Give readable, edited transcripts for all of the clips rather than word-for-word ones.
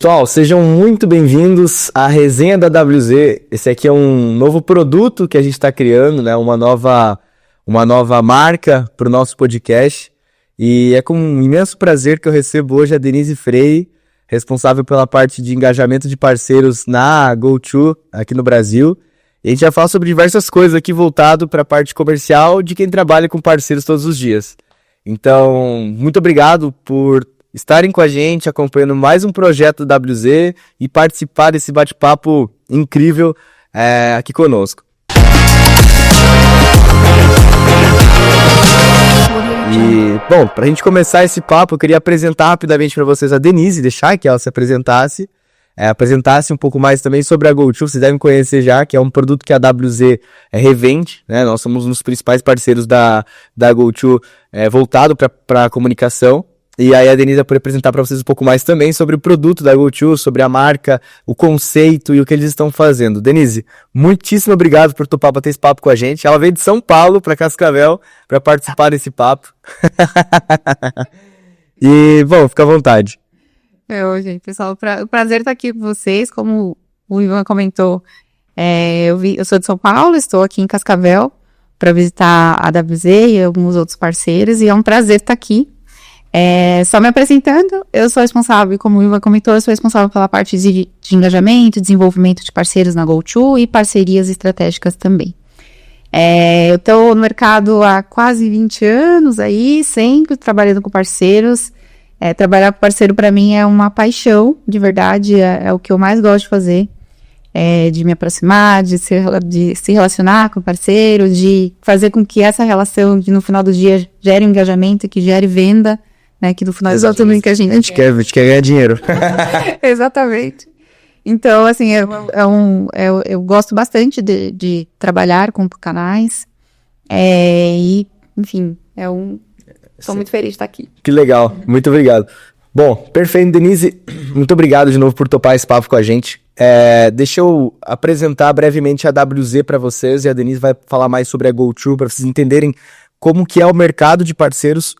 Pessoal, sejam muito bem-vindos à resenha da WZ. Esse aqui é um novo produto que a gente está criando, né? Uma nova marca para o nosso podcast. E é com um imenso prazer que eu recebo hoje a Denise Freire, responsável pela parte de engajamento de parceiros na GoTo aqui no Brasil. E a gente vai falar sobre diversas coisas aqui voltado para a parte comercial de quem trabalha com parceiros todos os dias. Então, muito obrigado por estarem com a gente, acompanhando mais um projeto da WZ e participar desse bate-papo incrível aqui conosco. E, bom, para a gente começar esse papo, eu queria apresentar rapidamente para vocês a Denise, deixar que ela se apresentasse um pouco mais também sobre a GoTo. Vocês devem conhecer já, que é um produto que a WZ revende, né? Nós somos um dos principais parceiros da GoTo voltado para a comunicação. E aí a Denise vai poder apresentar para vocês um pouco mais também sobre o produto da GoTo, sobre a marca, o conceito e o que eles estão fazendo. Denise, muitíssimo obrigado por topar bater esse papo com a gente. Ela veio de São Paulo para Cascavel para participar desse papo. E, bom, fica à vontade. Gente, pessoal, o prazer estar aqui com vocês. Como o Ivan comentou, eu sou de São Paulo, estou aqui em Cascavel para visitar a WZ e alguns outros parceiros, e é um prazer estar aqui. Só me apresentando, eu sou responsável, como o Ivan comentou, eu sou responsável pela parte de engajamento, desenvolvimento de parceiros na GoTo e parcerias estratégicas também. Eu estou no mercado há quase 20 anos aí, sempre trabalhando com parceiros. Trabalhar com parceiro para mim é uma paixão, de verdade, é o que eu mais gosto de fazer, de me aproximar, de se relacionar com o parceiro, de fazer com que essa relação, no final do dia, gere um engajamento, que gere venda, né, que no final exatamente que a gente quer ganhar dinheiro. Exatamente. Então, assim, eu gosto bastante de trabalhar com canais, e, enfim, estou muito feliz de estar aqui. Que legal, muito obrigado. Bom, perfeito, Denise, muito obrigado de novo por topar esse papo com a gente. Deixa eu apresentar brevemente a WZ para vocês, e a Denise vai falar mais sobre a GoTo, para vocês entenderem como que é o mercado de parceiros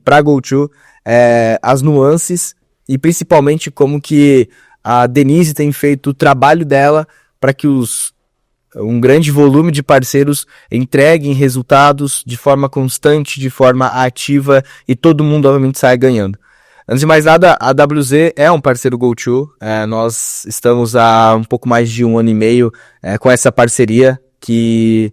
para a GoTo, as nuances e principalmente como que a Denise tem feito o trabalho dela para que um grande volume de parceiros entreguem resultados de forma constante, de forma ativa, e todo mundo obviamente sai ganhando. Antes de mais nada, a WZ é um parceiro GoTo. Nós estamos há um pouco mais de 1 ano e meio com essa parceria, que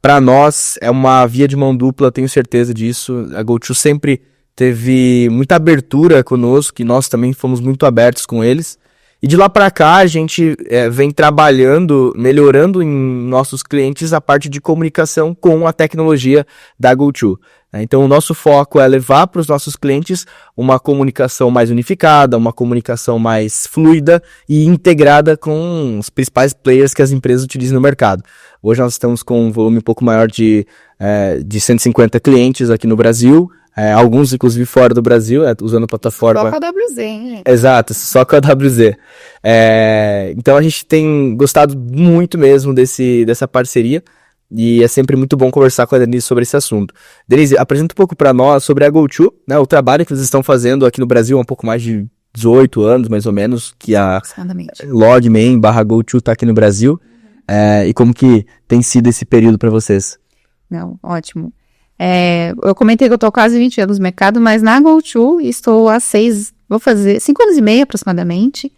para nós é uma via de mão dupla, tenho certeza disso. A GoTo sempre teve muita abertura conosco, e nós também fomos muito abertos com eles. E de lá para cá a gente vem trabalhando, melhorando em nossos clientes a parte de comunicação com a tecnologia da GoTo. Então o nosso foco é levar para os nossos clientes uma comunicação mais unificada, uma comunicação mais fluida e integrada com os principais players que as empresas utilizam no mercado. Hoje nós estamos com um volume um pouco maior de 150 clientes aqui no Brasil, alguns inclusive fora do Brasil, usando a plataforma... Só com a WZ, hein? Exato, só com a WZ. Então a gente tem gostado muito mesmo dessa parceria, e é sempre muito bom conversar com a Denise sobre esse assunto. Denise, apresenta um pouco para nós sobre a GoTo, né, o trabalho que vocês estão fazendo aqui no Brasil há um pouco mais de 18 anos, mais ou menos, que a Logman/GoTo está aqui no Brasil, e como que tem sido esse período para vocês? Não, ótimo. Eu comentei que eu estou há quase 20 anos no mercado, mas na GoTo estou há 5 anos e meio aproximadamente,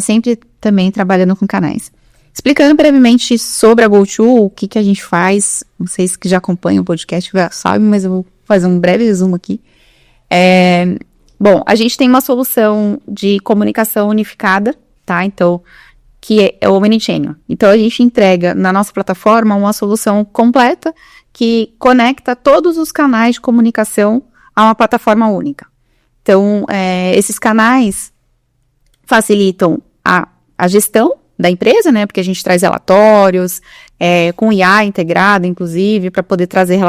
sempre também trabalhando com canais. Explicando brevemente sobre a GoTo, o que a gente faz, vocês que já acompanham o podcast já sabem, mas eu vou fazer um breve resumo aqui. Bom, a gente tem uma solução de comunicação unificada, tá? Então, que é o Omnichannel. Então, a gente entrega na nossa plataforma uma solução completa que conecta todos os canais de comunicação a uma plataforma única. Então, esses canais facilitam a gestão da empresa, né? Porque a gente traz relatórios, com IA integrado, inclusive, para poder trazer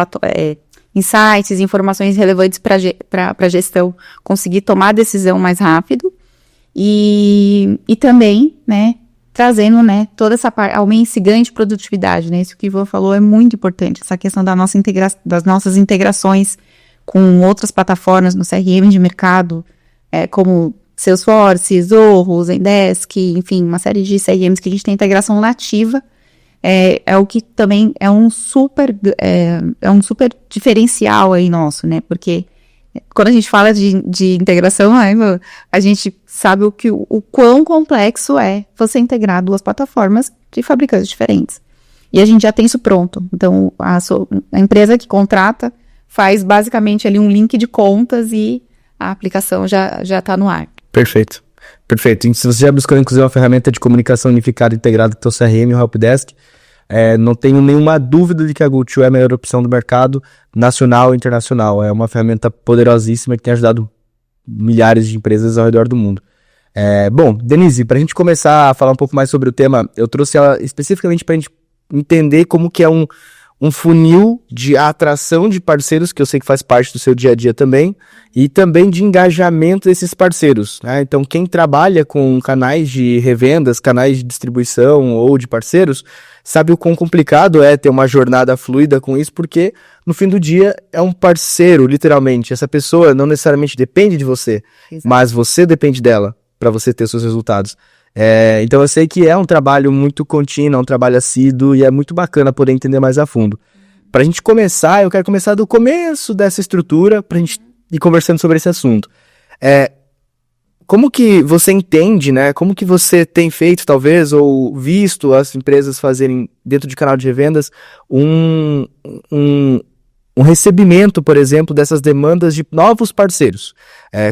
insights, informações relevantes para a gestão conseguir tomar a decisão mais rápido. E também, né, trazendo, né, toda essa parte, aumento esse ganho de produtividade, né? Isso que o Ivan falou é muito importante, essa questão das nossas integrações com outras plataformas no CRM de mercado, como Salesforce, Zorro, Zendesk, enfim, uma série de CRMs que a gente tem integração nativa, é o que também é um super diferencial aí nosso, né? Porque quando a gente fala de integração, a gente sabe o quão complexo é você integrar 2 plataformas de fabricantes diferentes. E a gente já tem isso pronto. Então, a empresa que contrata faz basicamente ali um link de contas e a aplicação já está no ar. Perfeito. E se você já buscou, inclusive, uma ferramenta de comunicação unificada integrada com o teu CRM, o Helpdesk, não tenho nenhuma dúvida de que a GoTo é a melhor opção do mercado nacional e internacional. É uma ferramenta poderosíssima que tem ajudado milhares de empresas ao redor do mundo. Bom, Denise, para a gente começar a falar um pouco mais sobre o tema, eu trouxe ela especificamente para a gente entender como que é um funil de atração de parceiros, que eu sei que faz parte do seu dia a dia também, e também de engajamento desses parceiros, né? Então, quem trabalha com canais de revendas, canais de distribuição ou de parceiros, sabe o quão complicado é ter uma jornada fluida com isso, porque no fim do dia é um parceiro, literalmente. Essa pessoa não necessariamente depende de você, mas você depende dela para você ter seus resultados. Então eu sei que é um trabalho muito contínuo, é um trabalho assíduo e é muito bacana poder entender mais a fundo. Pra gente começar, eu quero começar do começo dessa estrutura pra gente ir conversando sobre esse assunto. Como que você entende, né? Como que você tem feito, talvez, ou visto as empresas fazerem dentro de canal de revendas um recebimento, por exemplo, dessas demandas de novos parceiros?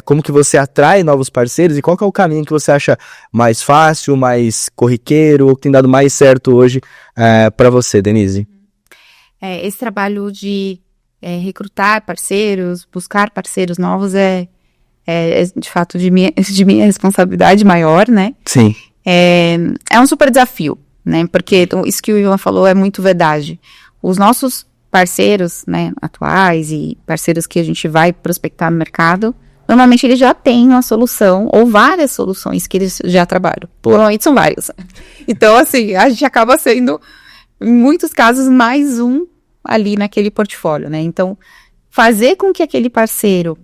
Como que você atrai novos parceiros e qual que é o caminho que você acha mais fácil, mais corriqueiro, ou que tem dado mais certo hoje para você, Denise? Esse trabalho de recrutar parceiros, buscar parceiros novos é de fato de minha responsabilidade maior, né? Sim. É um super desafio, né? Porque isso que o Ivan falou é muito verdade. Os nossos parceiros, né, atuais e parceiros que a gente vai prospectar no mercado, normalmente eles já têm uma solução ou várias soluções que eles já trabalham. Normalmente são vários. Então, assim, a gente acaba sendo, em muitos casos, mais um ali naquele portfólio, né? Então, fazer com que aquele parceiro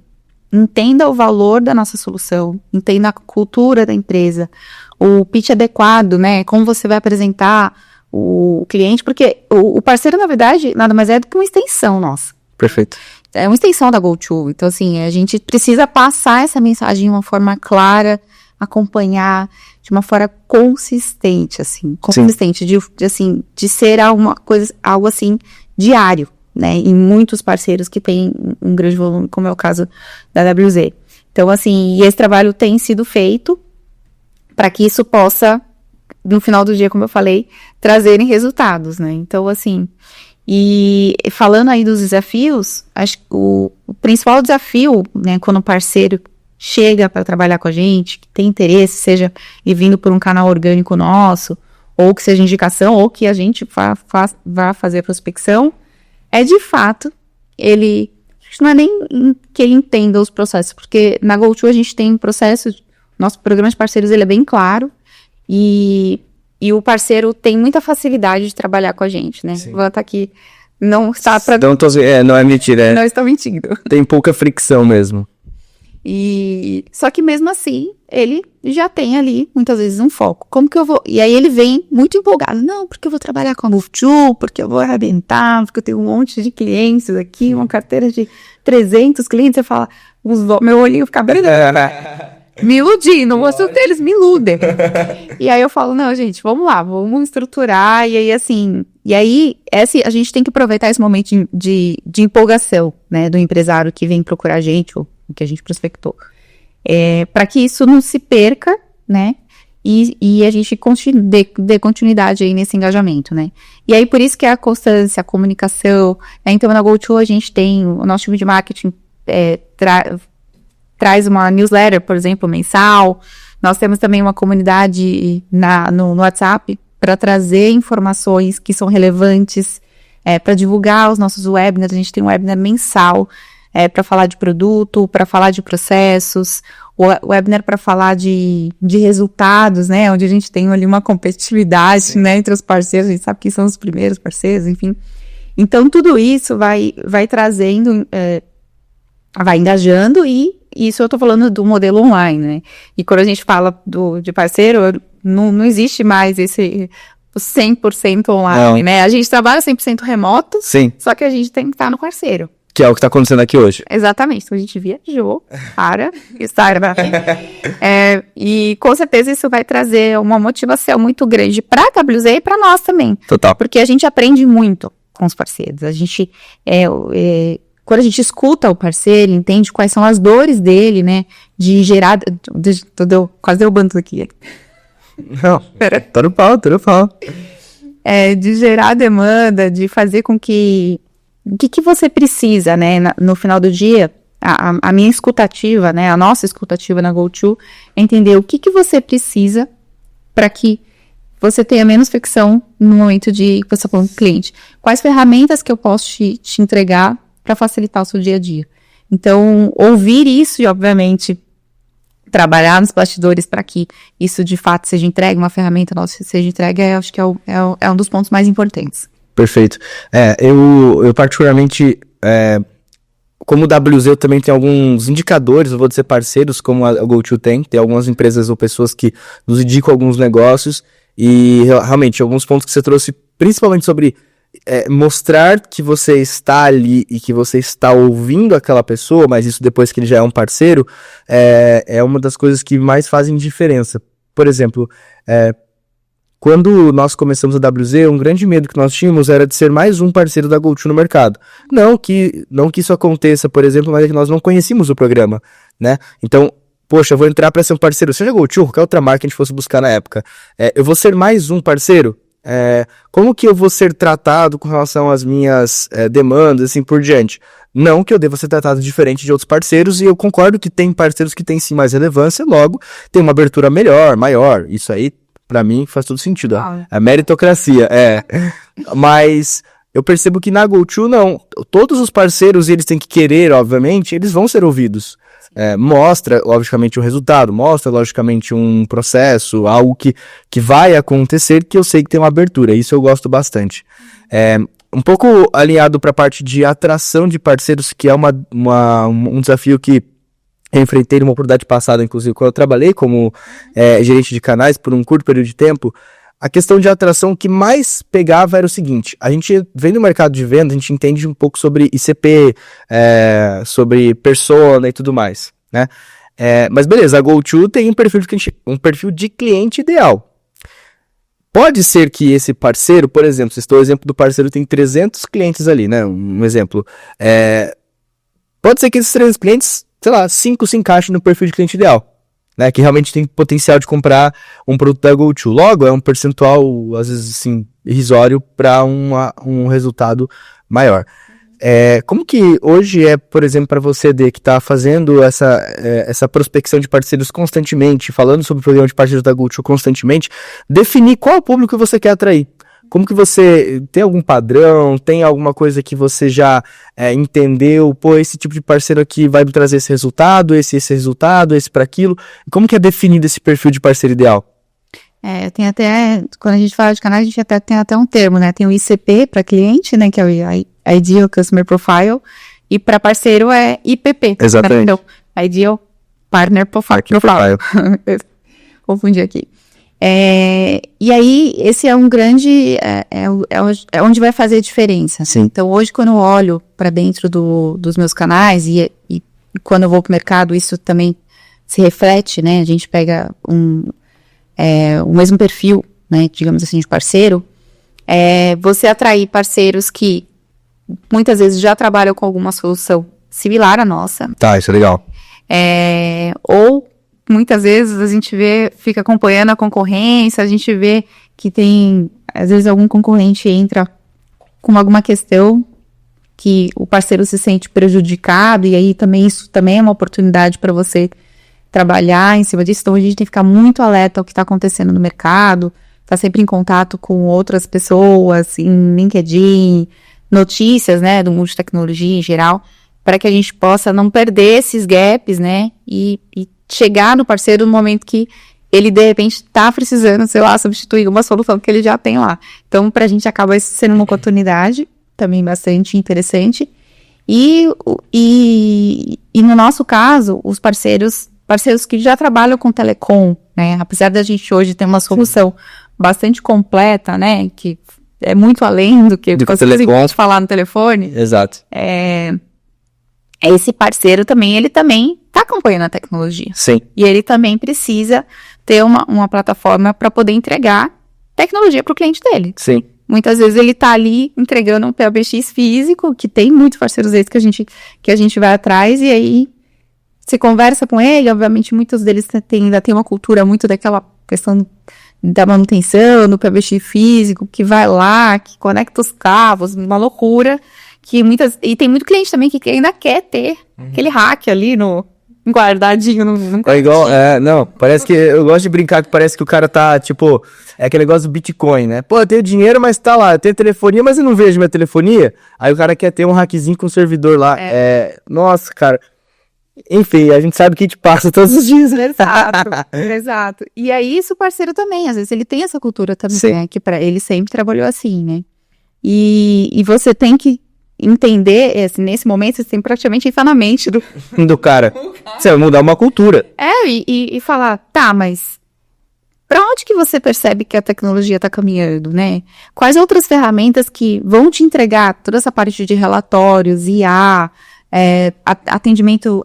entenda o valor da nossa solução, entenda a cultura da empresa, o pitch adequado, né? Como você vai apresentar o cliente, porque o parceiro, na verdade, nada mais é do que uma extensão nossa. Perfeito. É uma extensão da GoTo. Então, assim, a gente precisa passar essa mensagem de uma forma clara, acompanhar de uma forma consistente, assim. Consistente, de ser algo assim, diário, né? Em muitos parceiros que têm um grande volume, como é o caso da WZ. Então, assim, esse trabalho tem sido feito para que isso possa, no final do dia, como eu falei, trazerem resultados, né? Então, assim, e falando aí dos desafios, acho que o principal desafio, né, quando um parceiro chega para trabalhar com a gente, que tem interesse, seja vindo por um canal orgânico nosso, ou que seja indicação, ou que a gente vá fazer a prospecção, de fato, não é nem que ele entenda os processos, porque na GoTo a gente tem um processo, nosso programa de parceiros ele é bem claro, e o parceiro tem muita facilidade de trabalhar com a gente, né? Vou estar aqui, não está para... Não é mentira. Não estou mentindo. Tem pouca fricção mesmo. Só que mesmo assim, ele já tem ali, muitas vezes, um foco. Como que eu vou... E aí ele vem muito empolgado. Não, porque eu vou trabalhar com a GoTo, porque eu vou arrebentar, porque eu tenho um monte de clientes aqui, uma carteira de 300 clientes. Você fala, meu olhinho fica brilhando. Me iludi, não gosto deles, me iludem. E aí eu falo, não, gente, vamos lá, vamos estruturar. E aí, assim, a gente tem que aproveitar esse momento de empolgação, né, do empresário que vem procurar a gente, ou que a gente prospectou. Para que isso não se perca, né, e a gente dê continuidade aí nesse engajamento, né. E aí, por isso que é a constância, a comunicação, né? Então, na GoTo a gente tem, o nosso time de marketing traz uma newsletter, por exemplo, mensal. Nós temos também uma comunidade no WhatsApp para trazer informações que são relevantes, para divulgar os nossos webinars. A gente tem um webinar mensal para falar de produto, para falar de processos, o webinar para falar de resultados, né? Onde a gente tem ali uma competitividade, né, entre os parceiros, a gente sabe que são os primeiros parceiros, enfim. Então, tudo isso vai trazendo, vai engajando e isso eu tô falando do modelo online, né? E quando a gente fala de parceiro, não existe mais esse 100% online, né? A gente trabalha 100% remoto, Sim. Só que a gente tem que estar no parceiro. Que é o que tá acontecendo aqui hoje. Exatamente. Então a gente viajou para estar, né? E com certeza isso vai trazer uma motivação muito grande para a WZ e para nós também. Total. Porque a gente aprende muito com os parceiros. A gente, quando a gente escuta o parceiro, entende quais são as dores dele, né? De gerar... quase derrubando tudo aqui. Não, tô no pau. De gerar demanda, de fazer com que... O que você precisa, né? No final do dia, a minha escutativa, né? A nossa escutativa na GoTo é entender o que você precisa para que você tenha menos fricção no momento de que você está falando com o cliente. Quais ferramentas que eu posso te entregar para facilitar o seu dia a dia? Então, ouvir isso e, obviamente, trabalhar nos bastidores para que isso, de fato, seja entregue, uma ferramenta nossa seja entregue, acho que é um dos pontos mais importantes. Perfeito. Eu particularmente, como WZ, eu também tenho alguns indicadores, eu vou dizer parceiros, como a GoTo tem algumas empresas ou pessoas que nos indicam alguns negócios, e realmente, alguns pontos que você trouxe, principalmente sobre mostrar que você está ali e que você está ouvindo aquela pessoa, mas isso depois que ele já é um parceiro, é uma das coisas que mais fazem diferença. Por exemplo, quando nós começamos a WZ, um grande medo que nós tínhamos era de ser mais um parceiro da GoTo no mercado. Não que isso aconteça, por exemplo, mas é que nós não conhecíamos o programa, né? Então, poxa, eu vou entrar para ser um parceiro, seja GoTo, qualquer outra marca que a gente fosse buscar na época. Eu vou ser mais um parceiro? Como que eu vou ser tratado com relação às minhas demandas, assim por diante? Não que eu deva ser tratado diferente de outros parceiros, e eu concordo que tem parceiros que têm sim mais relevância, logo tem uma abertura melhor, maior, isso aí pra mim faz todo sentido, a meritocracia, mas eu percebo que na GoTo não, todos os parceiros, eles têm que querer, obviamente, eles vão ser ouvidos, mostra logicamente um resultado, mostra logicamente um processo, algo que vai acontecer, que eu sei que tem uma abertura, isso eu gosto bastante. Um pouco alinhado para a parte de atração de parceiros, que é um desafio que eu enfrentei numa oportunidade passada, inclusive, quando eu trabalhei como gerente de canais por um curto período de tempo. A questão de atração, o que mais pegava era o seguinte: a gente vem do mercado de venda, a gente entende um pouco sobre ICP, sobre persona e tudo mais, né? Mas beleza, a GoTo tem um perfil de cliente ideal. Pode ser que esse parceiro, por exemplo, o exemplo do parceiro tem 300 clientes ali, né? Um exemplo. Pode ser que esses 300 clientes, sei lá, 5 se encaixem no perfil de cliente ideal, né? Que realmente tem potencial de comprar um produto da GoTo. Logo, é um percentual, às vezes, assim, irrisório para um resultado maior. Como que hoje por exemplo, para você, Dê, que está fazendo essa prospecção de parceiros constantemente, falando sobre o programa de parceiros da GoTo constantemente, definir qual público você quer atrair? Como que você tem algum padrão, tem alguma coisa que você já entendeu, esse tipo de parceiro aqui vai me trazer esse resultado, esse resultado, esse para aquilo? Como que é definido esse perfil de parceiro ideal? Eu tenho até, quando a gente fala de canais, a gente tem até um termo, né? Tem o ICP para cliente, né? Que é o Ideal Customer Profile, e para parceiro é IPP. Exatamente. Né? Então, Ideal Partner Profile. Confundi aqui. E aí, esse é um grande, é onde vai fazer a diferença. Sim. Então, hoje, quando eu olho para dentro dos meus canais, e quando eu vou para o mercado, isso também se reflete, né? A gente pega o mesmo perfil, né, digamos assim, de parceiro, você atrair parceiros que muitas vezes já trabalham com alguma solução similar à nossa. Tá, isso é legal. Ou muitas vezes a gente fica acompanhando a concorrência, a gente vê que tem, às vezes algum concorrente entra com alguma questão que o parceiro se sente prejudicado, e aí também isso também é uma oportunidade para você trabalhar em cima disso. Então a gente tem que ficar muito alerta ao que está acontecendo no mercado, tá sempre em contato com outras pessoas, em LinkedIn, notícias, né, do mundo de tecnologia em geral, para que a gente possa não perder esses gaps, né, e chegar no parceiro no momento que ele, de repente, está precisando, sei lá, substituir uma solução que ele já tem lá. Então, para a gente acaba isso sendo uma oportunidade também bastante interessante. E no nosso caso, os parceiros que já trabalham com telecom, né? Apesar da gente hoje ter uma solução bastante completa, né? Que é muito além do que você pode falar no telefone. Exato. Esse parceiro também, ele também está acompanhando a tecnologia. Sim. E ele também precisa ter uma plataforma para poder entregar tecnologia para o cliente dele. Sim. Muitas vezes ele está ali entregando um PBX físico, que tem muitos parceiros desses que a gente vai atrás, e aí você conversa com ele, obviamente muitos deles ainda tem uma cultura muito daquela questão da manutenção, do PBX físico, que vai lá, que conecta os cabos, uma loucura, e tem muito cliente também que ainda quer ter aquele hack ali guardadinho no É igual, não, parece que, eu gosto de brincar que parece que o cara tá, tipo, é aquele negócio do Bitcoin, né? Pô, eu tenho dinheiro, mas tá lá, eu tenho telefonia, mas eu não vejo minha telefonia. Aí o cara quer ter um hackzinho com o servidor lá. Nossa, cara. Enfim, a gente sabe que te passa todos os dias, né? Exato. E aí, isso o parceiro também, às vezes ele tem essa cultura também, né? Que pra ele sempre trabalhou assim, né? E você tem que entender, nesse momento, você tem praticamente entrar na mente do cara. Você vai mudar uma cultura. E falar, tá, mas pra onde que você percebe que a tecnologia tá caminhando, né? Quais outras ferramentas que vão te entregar toda essa parte de relatórios, IA, atendimento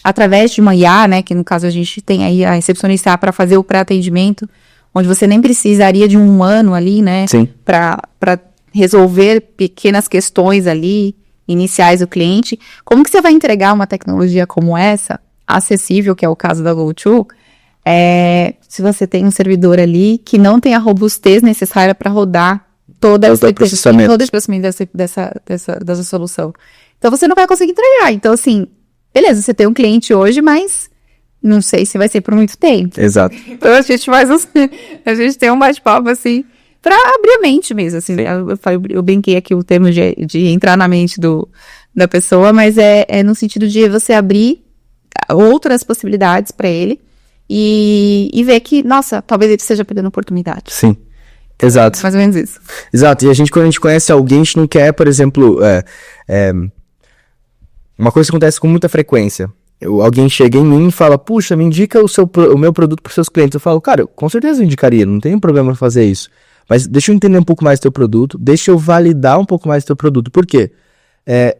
através de uma IA, né? Que no caso a gente tem aí a recepcionista IA para fazer o pré-atendimento, onde você nem precisaria de um humano ali, né? Sim. Para resolver pequenas questões ali, iniciais do cliente. Como que você vai entregar uma tecnologia como essa, acessível, que é o caso da GoTo, se você tem um servidor ali que não tem a robustez necessária para rodar todo esse processamento dessa solução. Então, você não vai conseguir entregar. Então, assim, beleza, você tem um cliente hoje, mas não sei se vai ser por muito tempo. Exato. Então, a gente tem um bate-papo, assim, para abrir a mente mesmo, assim. Eu brinquei aqui o termo de entrar na mente da pessoa, mas é no sentido de você abrir outras possibilidades para ele e ver que, nossa, talvez ele esteja perdendo oportunidade. Sim, exato. Mais ou menos isso. Exato, e quando a gente conhece alguém, a gente não quer, por exemplo, uma coisa que acontece com muita frequência. Alguém chega em mim e fala, puxa, me indica o meu produto para os seus clientes. Eu falo, cara, com certeza eu indicaria, não tem problema fazer isso. Mas deixa eu entender um pouco mais do teu produto, deixa eu validar um pouco mais do teu produto. Por quê?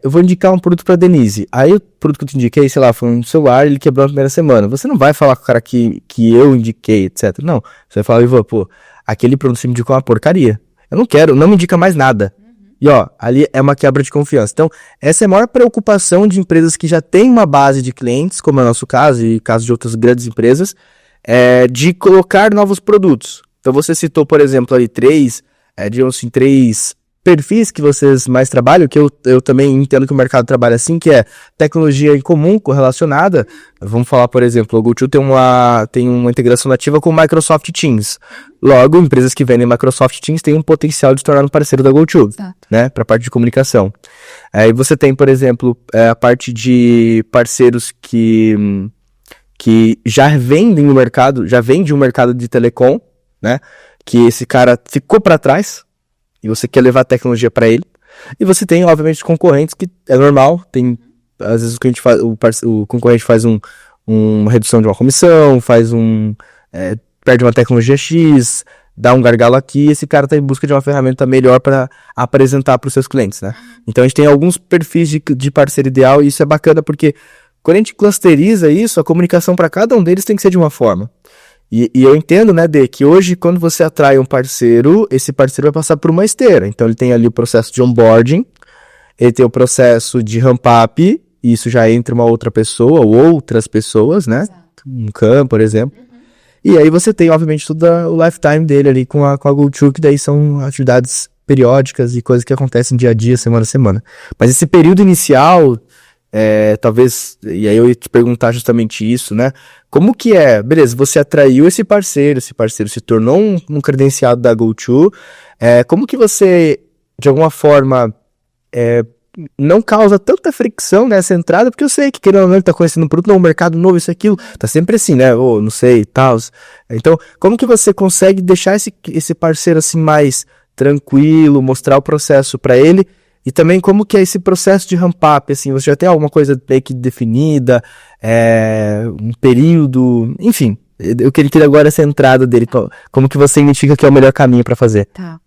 Eu vou indicar um produto pra Denise. Aí o produto que eu te indiquei, sei lá, foi um celular, ele quebrou na primeira semana. Você não vai falar com o cara que eu indiquei, etc. Não. Você vai falar, Ivan, pô, aquele produto você me indicou uma porcaria. Eu não quero, não me indica mais nada. E ó, ali é uma quebra de confiança. Então, essa é a maior preocupação de empresas que já têm uma base de clientes, como é o nosso caso e o caso de outras grandes empresas, de colocar novos produtos. Então, você citou, por exemplo, ali três perfis que vocês mais trabalham, que eu também entendo que o mercado trabalha assim, que é tecnologia em comum, correlacionada. Vamos falar, por exemplo, o GoTo tem uma integração nativa com o Microsoft Teams. Logo, empresas que vendem Microsoft Teams têm um potencial de se tornar um parceiro da GoTo, né, para a parte de comunicação. Aí você tem, por exemplo, a parte de parceiros que já vendem no mercado, já vende um mercado de telecom, né, que esse cara ficou para trás, e você quer levar a tecnologia para ele. E você tem, obviamente, os concorrentes, que é normal. Tem, às vezes, o concorrente faz uma redução de uma comissão, perde uma tecnologia X, dá um gargalo aqui, e esse cara está em busca de uma ferramenta melhor para apresentar para os seus clientes, né? Então, a gente tem alguns perfis de parceiro ideal, e isso é bacana, porque quando a gente clusteriza isso, a comunicação para cada um deles tem que ser de uma forma. E eu entendo, né, que hoje, quando você atrai um parceiro, esse parceiro vai passar por uma esteira. Então, ele tem ali o processo de onboarding, ele tem o processo de ramp-up, e isso já entra uma outra pessoa, ou outras pessoas, né? Exato. Um CAM, por exemplo. E aí você tem, obviamente, todo o lifetime dele ali com a GoTo, que daí são atividades periódicas e coisas que acontecem dia a dia, semana a semana. Mas esse período inicial... talvez, e aí eu ia te perguntar justamente isso, né? Como que beleza, você atraiu esse parceiro se tornou um credenciado da GoTo, como que você, de alguma forma, não causa tanta fricção nessa entrada, porque eu sei que querendo ou não ele tá conhecendo um produto, um mercado novo, isso, aquilo, tá sempre assim, né? Não sei e tal. Então, como que você consegue deixar esse parceiro assim mais tranquilo, mostrar o processo para ele, E também como que é esse processo de ramp-up, assim, você já tem alguma coisa meio que definida, um período, enfim, eu queria agora essa entrada dele, como que você identifica que é o melhor caminho para fazer? Tá.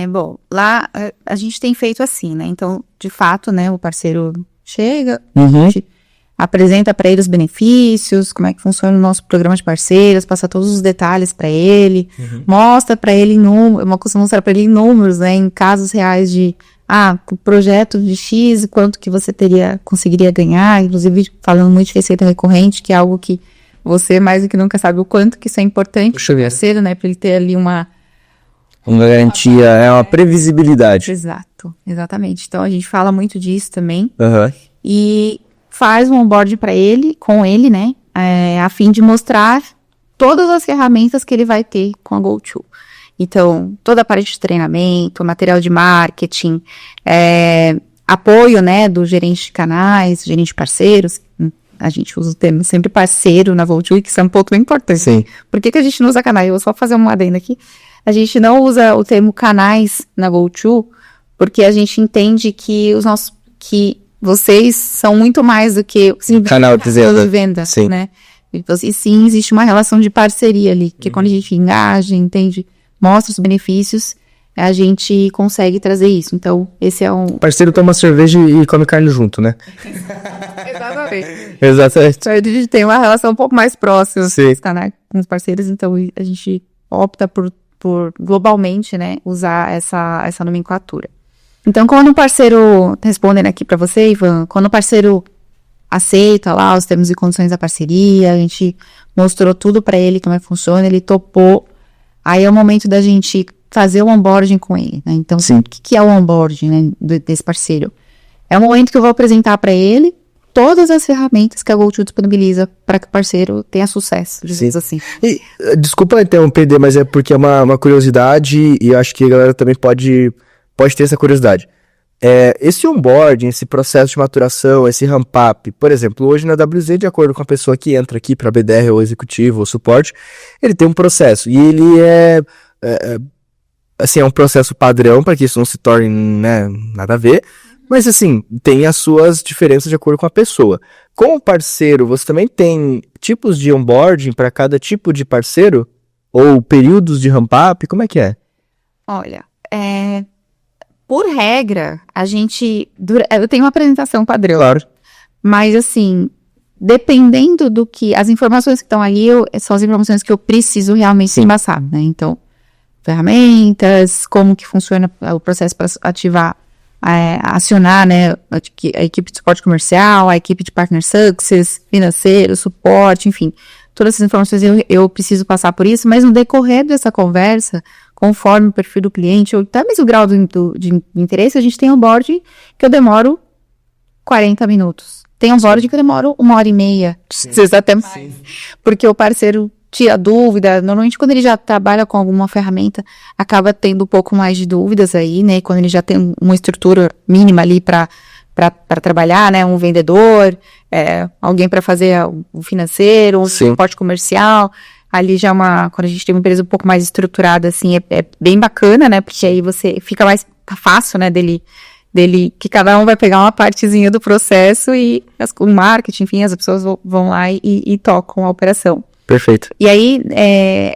Bom, lá a gente tem feito assim, né? Então, de fato, né, o parceiro chega, a gente apresenta para ele os benefícios, como é que funciona o nosso programa de parceiros, passa todos os detalhes para ele, mostra para ele eu costumo mostrar para ele em números, né, em casos reais de o projeto de X, quanto que você conseguiria ganhar, inclusive falando muito de receita recorrente, que é algo que você mais do que nunca sabe o quanto que isso é importante para o parceiro, né, para ele ter ali uma garantia, uma previsibilidade. Exato, exatamente. Então a gente fala muito disso também. E faz um onboarding para ele, com ele, né? A fim de mostrar todas as ferramentas que ele vai ter com a GoTo. Então, toda a parte de treinamento, material de marketing, apoio, né, do gerente de canais, gerente de parceiros. A gente usa o termo sempre parceiro na GoTo, que isso é um ponto bem importante. Sim. Por que a gente não usa canais? Eu vou só fazer uma adenda aqui. A gente não usa o termo canais na GoTo, porque a gente entende que que vocês são muito mais do que canal de venda, sim. Né? E sim, existe uma relação de parceria ali, que quando a gente engaja, entende, mostra os benefícios, a gente consegue trazer isso. Então, esse é um... O parceiro toma cerveja e come carne junto, né? Exatamente. Então, a gente tem uma relação um pouco mais próxima com os parceiros, então a gente opta por globalmente, né, usar essa nomenclatura. Então, quando o parceiro, respondendo aqui para você, Ivan, quando o parceiro aceita lá os termos e condições da parceria, a gente mostrou tudo para ele, como é que funciona, ele topou, aí é o momento da gente fazer o onboarding com ele, né? Então, o que é o onboarding, né, desse parceiro? É o momento que eu vou apresentar para ele todas as ferramentas que a GoTo disponibiliza para que o parceiro tenha sucesso, digamos assim. E, desculpa interromper, mas é porque é uma curiosidade e eu acho que a galera também pode ter essa curiosidade. Esse onboarding, esse processo de maturação, esse ramp-up, por exemplo, hoje na WZ, de acordo com a pessoa que entra aqui para BDR ou executivo ou suporte, ele tem um processo e ele assim, é um processo padrão para que isso não se torne, né, nada a ver. Mas, assim, tem as suas diferenças de acordo com a pessoa. Com o parceiro, você também tem tipos de onboarding para cada tipo de parceiro? Ou períodos de ramp-up? Como é que é? Olha, por regra, eu tenho uma apresentação padrão. Claro. Mas, assim, dependendo do que... As informações que estão ali são as informações que eu preciso realmente embaçar, né? Então, ferramentas, como que funciona o processo para ativar... acionar, né, a equipe de suporte comercial, a equipe de partner success, financeiro, suporte, enfim, todas essas informações eu preciso passar por isso, mas no decorrer dessa conversa, conforme o perfil do cliente, ou até mesmo o grau de interesse, a gente tem onboarding que eu demoro 40 minutos. Tem onboarding que eu demoro 1h30, às vezes até mais, porque o parceiro tira dúvida, normalmente quando ele já trabalha com alguma ferramenta, acaba tendo um pouco mais de dúvidas aí, né, quando ele já tem uma estrutura mínima ali para trabalhar, né, um vendedor, alguém para fazer o financeiro, um suporte comercial, ali já quando a gente tem uma empresa um pouco mais estruturada, assim, é bem bacana, né, porque aí você fica mais fácil, né, dele, que cada um vai pegar uma partezinha do processo e o marketing, enfim, as pessoas vão lá e tocam a operação. Perfeito. E aí,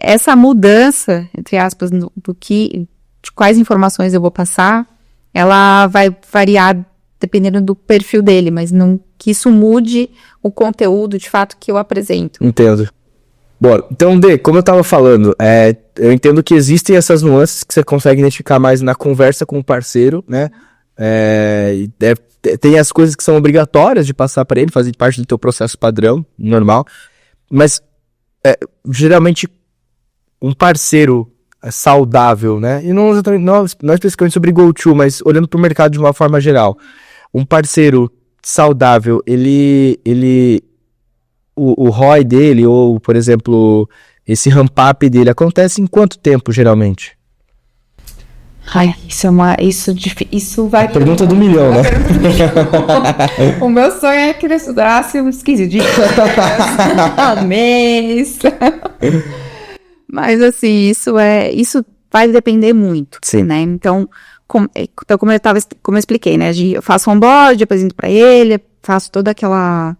essa mudança, entre aspas, de quais informações eu vou passar, ela vai variar dependendo do perfil dele, mas não que isso mude o conteúdo, de fato, que eu apresento. Entendo. Bom, então, como eu estava falando, eu entendo que existem essas nuances que você consegue identificar mais na conversa com o parceiro, né? Tem as coisas que são obrigatórias de passar para ele, fazer parte do teu processo padrão, normal, mas geralmente um parceiro saudável, né? E não especificamente sobre GoTo, mas olhando para o mercado de uma forma geral. Um parceiro saudável, o ROI dele, ou, por exemplo, esse ramp-up dele, acontece em quanto tempo, geralmente? Ai, isso vai... Pergunta do milhão, né? O meu sonho é que ele estudasse uns 15 dias, mês. Mas, assim, isso vai depender muito, Sim. né? Então, Então, como eu expliquei, né? Eu faço onboard, apresento para ele, faço toda aquela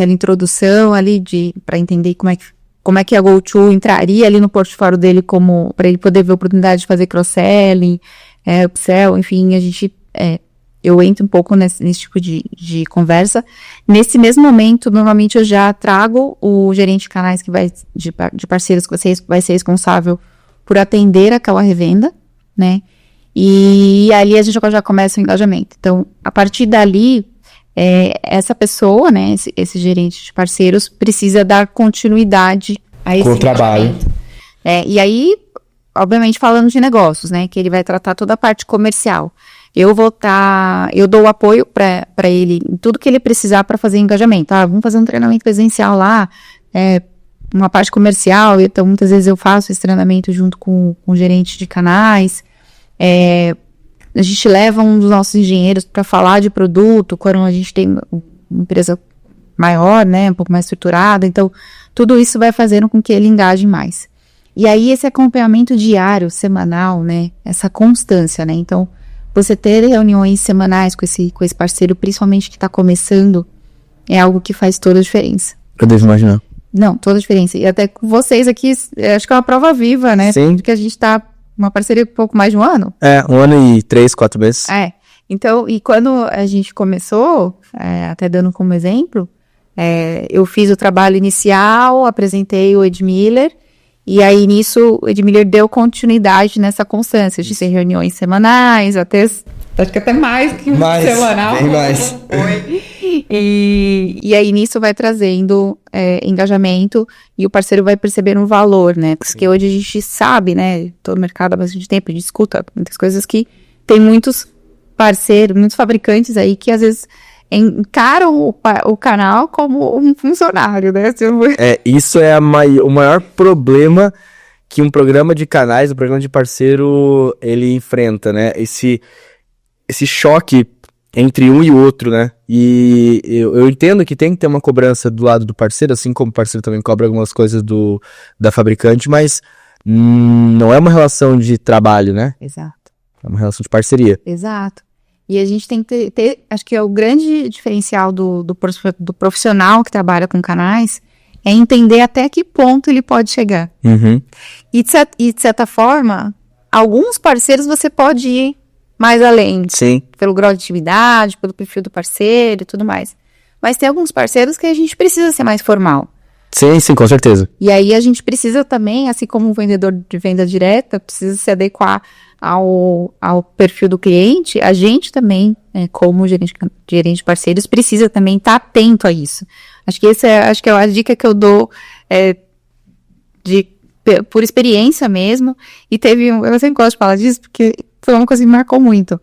introdução ali para entender como é que a GoTo entraria ali no portfólio dele, para ele poder ver a oportunidade de fazer cross-selling, upsell, enfim, eu entro um pouco nesse tipo de conversa. Nesse mesmo momento, normalmente eu já trago o gerente de canais de parceiros que vai ser responsável por atender aquela revenda, né? E ali a gente já começa o engajamento. Então, a partir dali, essa pessoa, né, esse gerente de parceiros, precisa dar continuidade a esse com o trabalho. E aí, obviamente, falando de negócios, né, que ele vai tratar toda a parte comercial. Eu dou o apoio para ele em tudo que ele precisar para fazer engajamento. Vamos fazer um treinamento presencial lá, uma parte comercial, então muitas vezes eu faço esse treinamento junto com o gerente de canais. A gente leva um dos nossos engenheiros para falar de produto, quando a gente tem uma empresa maior, né, um pouco mais estruturada, então tudo isso vai fazendo com que ele engaje mais. E aí esse acompanhamento diário, semanal, né, essa constância, né, então você ter reuniões semanais com esse parceiro, principalmente que está começando, é algo que faz toda a diferença. Eu devo imaginar. Não, toda a diferença. E até com vocês aqui, acho que é uma prova viva, né? Sim. Porque a gente está uma parceria por pouco mais de um ano. 1 ano e 3, 4 meses. Então, e quando a gente começou, até dando como exemplo, eu fiz o trabalho inicial, apresentei o Ed Miller, e aí nisso o Ed Miller deu continuidade nessa constância de ter reuniões semanais, acho que até mais que semanal. Bem mais. Foi. E aí nisso vai trazendo engajamento e o parceiro vai perceber um valor, né? Porque hoje a gente sabe, né? Todo o mercado há bastante tempo, a gente escuta muitas coisas que tem muitos parceiros, muitos fabricantes aí que às vezes encaram o canal como um funcionário, né? Isso é o maior problema que um programa de canais, um programa de parceiro, ele enfrenta, né? Esse choque entre um e outro, né? E eu entendo que tem que ter uma cobrança do lado do parceiro, assim como o parceiro também cobra algumas coisas da fabricante, mas não é uma relação de trabalho, né? Exato. É uma relação de parceria. Exato. E a gente tem que ter acho que é o grande diferencial do profissional que trabalha com canais, é entender até que ponto ele pode chegar. Uhum. E de certa forma, alguns parceiros você pode ir mais além. Sim. Pelo grau de atividade, pelo perfil do parceiro e tudo mais. Mas tem alguns parceiros que a gente precisa ser mais formal. Sim, com certeza. E aí a gente precisa também, assim como um vendedor de venda direta, precisa se adequar ao perfil do cliente, a gente também, como gerente de parceiros, precisa também estar atento a isso. Acho que é a dica que eu dou por experiência mesmo, e eu sempre gosto de falar disso, porque foi uma coisa que me marcou muito.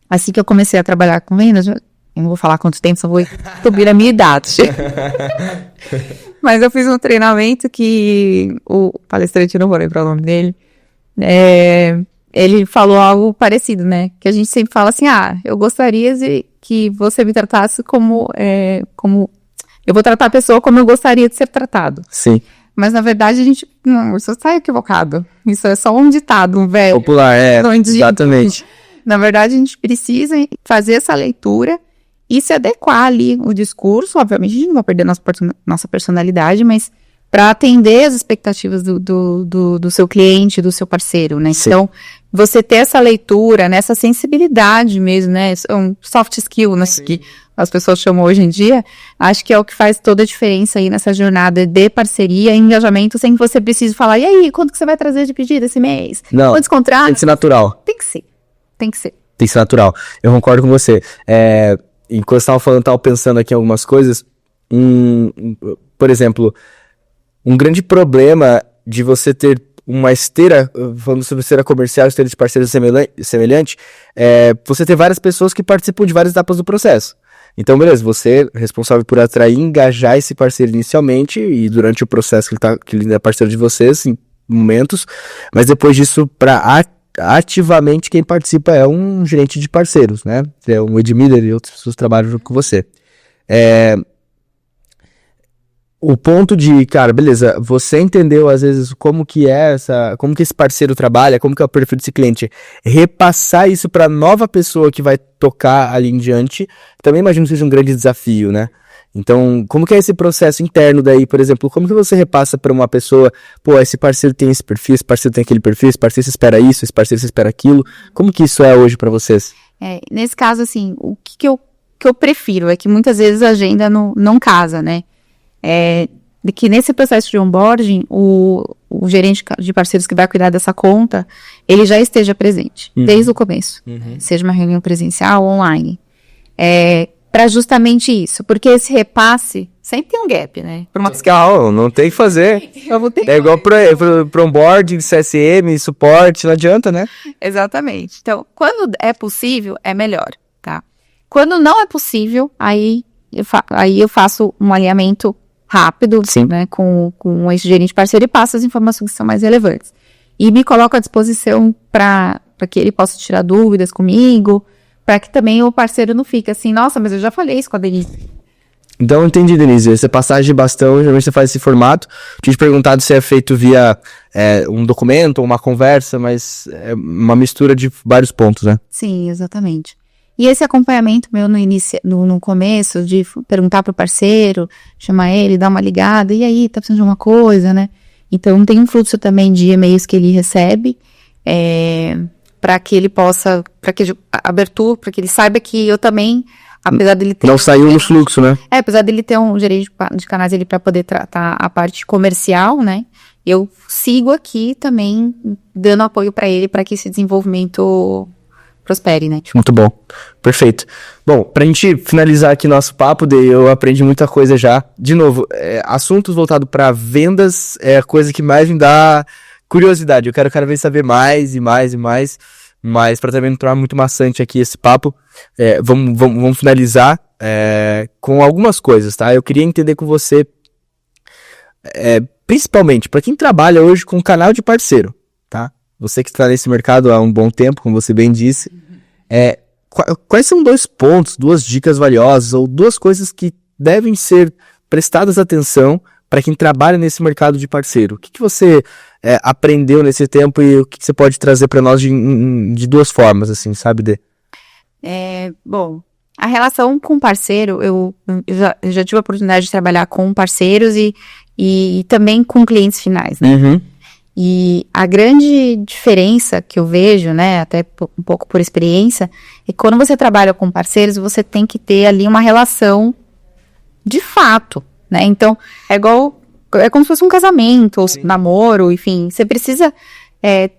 Assim que eu comecei a trabalhar com vendas, eu não vou falar quanto tempo, só vou subir a minha idade. Mas eu fiz um treinamento que o palestrante, não vou lembrar o nome dele, ele falou algo parecido, né? Que a gente sempre fala assim, eu gostaria de que você me tratasse como eu vou tratar a pessoa como eu gostaria de ser tratado. Sim. Mas, na verdade, isso está equivocado. Isso é só um ditado, um velho. Popular, exatamente. Na verdade, a gente precisa fazer essa leitura e se adequar ali o discurso. Obviamente, a gente não vai perder nossa personalidade, mas para atender as expectativas do seu cliente, do seu parceiro, né? Sim. Então, você ter essa leitura, né? Essa sensibilidade mesmo, né? Um soft skill, né? Que as pessoas chamam hoje em dia, acho que é o que faz toda a diferença aí nessa jornada de parceria e engajamento, sem que você precise falar, e aí, quanto que você vai trazer de pedido esse mês? Não, quantos contratos? Tem que ser natural. Tem que ser. Tem que ser natural. Eu concordo com você. Enquanto você estava falando, eu estava pensando aqui em algumas coisas. Por exemplo, um grande problema de você ter uma esteira, falando sobre esteira comercial, esteira de parceiros semelhante, você ter várias pessoas que participam de várias etapas do processo. Então, beleza, você é responsável por atrair e engajar esse parceiro inicialmente e durante o processo que ele é parceiro de vocês, em momentos, mas depois disso, para ativamente quem participa é um gerente de parceiros, né? É um Ed Miller e outras pessoas que trabalham junto com você. o ponto de, cara, beleza, você entendeu às vezes como que esse parceiro trabalha, como que é o perfil desse cliente, repassar isso para nova pessoa que vai tocar ali em diante, também imagino que seja um grande desafio, né? Então, como que é esse processo interno daí, por exemplo, como que você repassa para uma pessoa, pô, esse parceiro tem esse perfil, esse parceiro tem aquele perfil, esse parceiro espera isso, esse parceiro espera aquilo, como que isso é hoje para vocês? Nesse caso, assim, o que eu prefiro é que muitas vezes a agenda não casa, né? De que nesse processo de onboarding, o gerente de parceiros que vai cuidar dessa conta, ele já esteja presente, desde o começo. Seja uma reunião presencial ou online. Para justamente isso, porque esse repasse sempre tem um gap, né? Não tem que fazer. É igual pro onboarding, CSM, suporte, não adianta, né? Exatamente. Então, quando é possível, é melhor, tá? Quando não é possível, aí eu faço um alinhamento rápido, né, com esse gerente parceiro e passo as informações que são mais relevantes. E me coloco à disposição para que ele possa tirar dúvidas comigo, para que também o parceiro não fique assim, nossa, mas eu já falei isso com a Denise. Então, entendi, Denise. Essa passagem de bastão, geralmente você faz esse formato. Tinha te perguntado se é feito via um documento ou uma conversa, mas é uma mistura de vários pontos, né? Sim, exatamente. E esse acompanhamento meu no começo, de perguntar pro parceiro, chamar ele, dar uma ligada, e aí, tá precisando de alguma coisa, né? Então, tem um fluxo também de e-mails que ele recebe, para que ele possa, para que ele saiba que eu também, apesar dele ter... Não saiu no fluxo, né? Apesar dele ter um gerente de canais ali para poder tratar a parte comercial, né? Eu sigo aqui também dando apoio para ele, para que esse desenvolvimento prospere, né? Muito bom. Perfeito. Bom, pra gente finalizar aqui nosso papo, eu aprendi muita coisa já. De novo, assuntos voltados para vendas é a coisa que mais me dá curiosidade. Eu quero cada vez saber mais e mais e mais, mas para também não tornar muito maçante aqui esse papo, vamos finalizar com algumas coisas, tá? Eu queria entender com você, principalmente para quem trabalha hoje com canal de parceiro, tá? Você que está nesse mercado há um bom tempo, como você bem disse, quais são 2 pontos, 2 dicas valiosas ou 2 coisas que devem ser prestadas atenção para quem trabalha nesse mercado de parceiro? O que você aprendeu nesse tempo e o que você pode trazer para nós de 2 formas, assim, sabe, Dê? Bom, a relação com parceiro, eu já tive a oportunidade de trabalhar com parceiros e também com clientes finais, né? Uhum. E a grande diferença que eu vejo, né, até um pouco por experiência, é que quando você trabalha com parceiros, você tem que ter ali uma relação de fato, né? Então, é como se fosse um casamento, ou namoro, enfim. Você precisa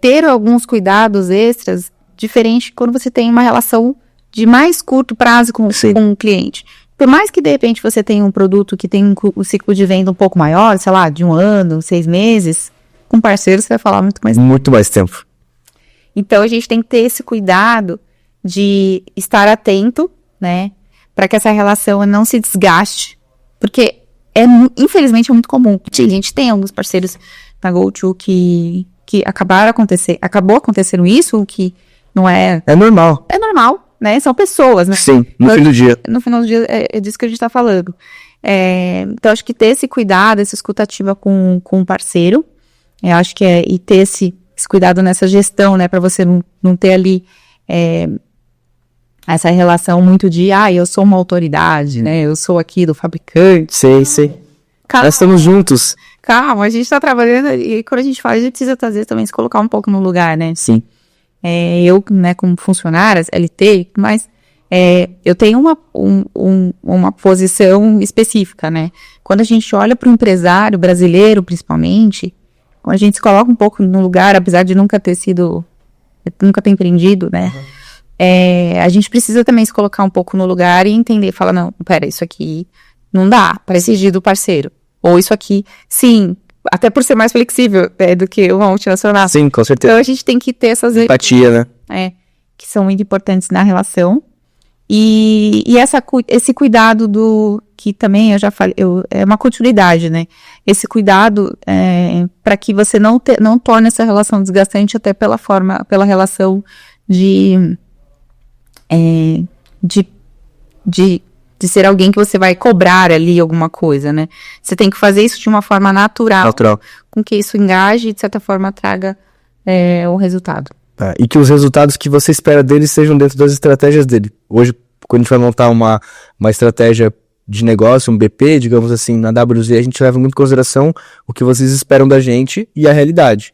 ter alguns cuidados extras, diferente quando você tem uma relação de mais curto prazo com um cliente. Por mais que, de repente, você tenha um produto que tem um ciclo de venda um pouco maior, sei lá, de 1 ano, 6 meses... Com parceiro você vai falar muito mais tempo. Então, a gente tem que ter esse cuidado de estar atento, né? Para que essa relação não se desgaste. Porque, infelizmente, é muito comum. A gente tem alguns parceiros na GoTo que acabou acontecendo isso, o que não é... É normal. É normal, né? São pessoas, né? Sim, no fim do dia. No final do dia, é disso que a gente tá falando. Então, acho que ter esse cuidado, essa escutativa com o parceiro, eu acho que e ter esse cuidado nessa gestão, né, para você não ter ali essa relação muito de, eu sou uma autoridade, né, eu sou aqui do fabricante. Sei. Calma, nós estamos juntos. Calma, a gente tá trabalhando e quando a gente fala, a gente precisa às vezes também se colocar um pouco no lugar, né. Sim. Eu, né, como funcionária, LT, mas eu tenho uma posição específica, né. Quando a gente olha para o empresário brasileiro, principalmente, quando a gente se coloca um pouco no lugar, apesar de nunca ter empreendido, né? A gente precisa também se colocar um pouco no lugar e entender, falar, não, pera, isso aqui não dá para exigir do parceiro. Ou isso aqui, sim, até por ser mais flexível do que uma multinacional. Sim, com certeza. Então a gente tem que ter essas... Empatia, né? Que são muito importantes na relação. E esse cuidado que também eu já falei, é uma continuidade, né? Esse cuidado para que você não torne essa relação desgastante até pela relação de de ser alguém que você vai cobrar ali alguma coisa, né? Você tem que fazer isso de uma forma natural. Com que isso engaje e, de certa forma, traga o resultado. E que os resultados que você espera dele sejam dentro das estratégias dele. Hoje, quando a gente vai montar uma estratégia de negócio, um BP, digamos assim, na WZ, a gente leva muito em consideração o que vocês esperam da gente e a realidade.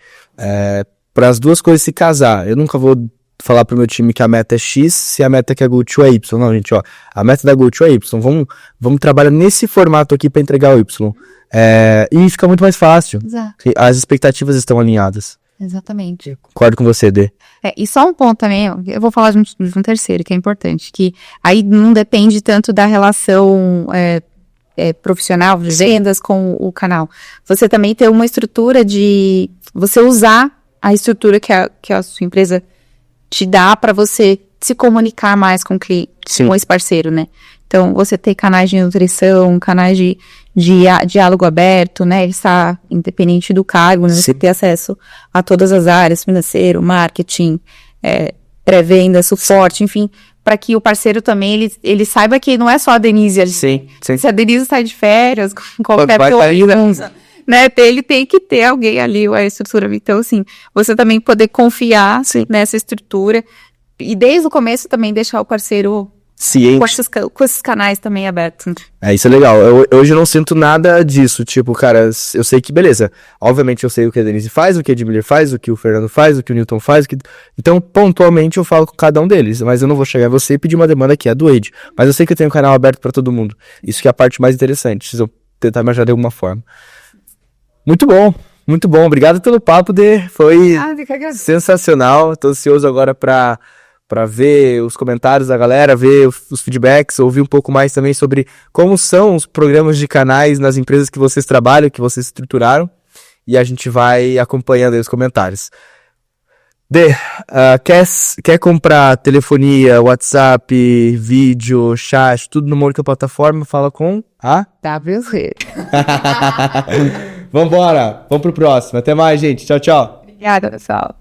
Para as duas coisas se casar, eu nunca vou falar pro meu time que a meta é X, se a meta que a GoTo é Y. Não, gente, ó, a meta da GoTo é Y. Vamos trabalhar nesse formato aqui para entregar o Y. E fica muito mais fácil. Exato. As expectativas estão alinhadas. Exatamente. Concordo com você, Dê. E só um ponto também, eu vou falar de um terceiro, que é importante, que aí não depende tanto da relação profissional, de vendas com o canal. Você também tem uma estrutura de você usar a estrutura que a sua empresa te dá para você se comunicar mais com o cliente, com esse parceiro, né? Então, você ter canais de nutrição, canais de diálogo aberto, né? Ele está independente do cargo, né? Você ter acesso a todas as áreas, financeiro, marketing, pré-venda, suporte, enfim, para que o parceiro também, ele saiba que não é só a Denise ali. Sim. Se a Denise sai de férias, qualquer coisa, né? Ele tem que ter alguém ali, a estrutura. Então, assim, você também poder confiar nessa estrutura e desde o começo também deixar o parceiro ciente com esses canais também abertos. Isso é legal. Hoje eu não sinto nada disso. Tipo, cara, eu sei que, beleza. Obviamente eu sei o que a Denise faz, o que a Edmiller faz, o que o Fernando faz, o que o Newton faz. Então, pontualmente eu falo com cada um deles. Mas eu não vou chegar a você e pedir uma demanda que é do Ed. Mas eu sei que eu tenho um canal aberto pra todo mundo. Isso que é a parte mais interessante. Se eu tentar me ajudar de alguma forma. Muito bom. Muito bom. Obrigado pelo papo, Dê. Foi sensacional. Tô ansioso agora pra ver os comentários da galera, ver os feedbacks, ouvir um pouco mais também sobre como são os programas de canais nas empresas que vocês trabalham, que vocês estruturaram, e a gente vai acompanhando aí os comentários. Dê, quer comprar telefonia, WhatsApp, vídeo, chat, tudo numa única plataforma? Fala com a WZ. Vambora, vamos pro próximo. Até mais, gente. Tchau, tchau. Obrigada, pessoal.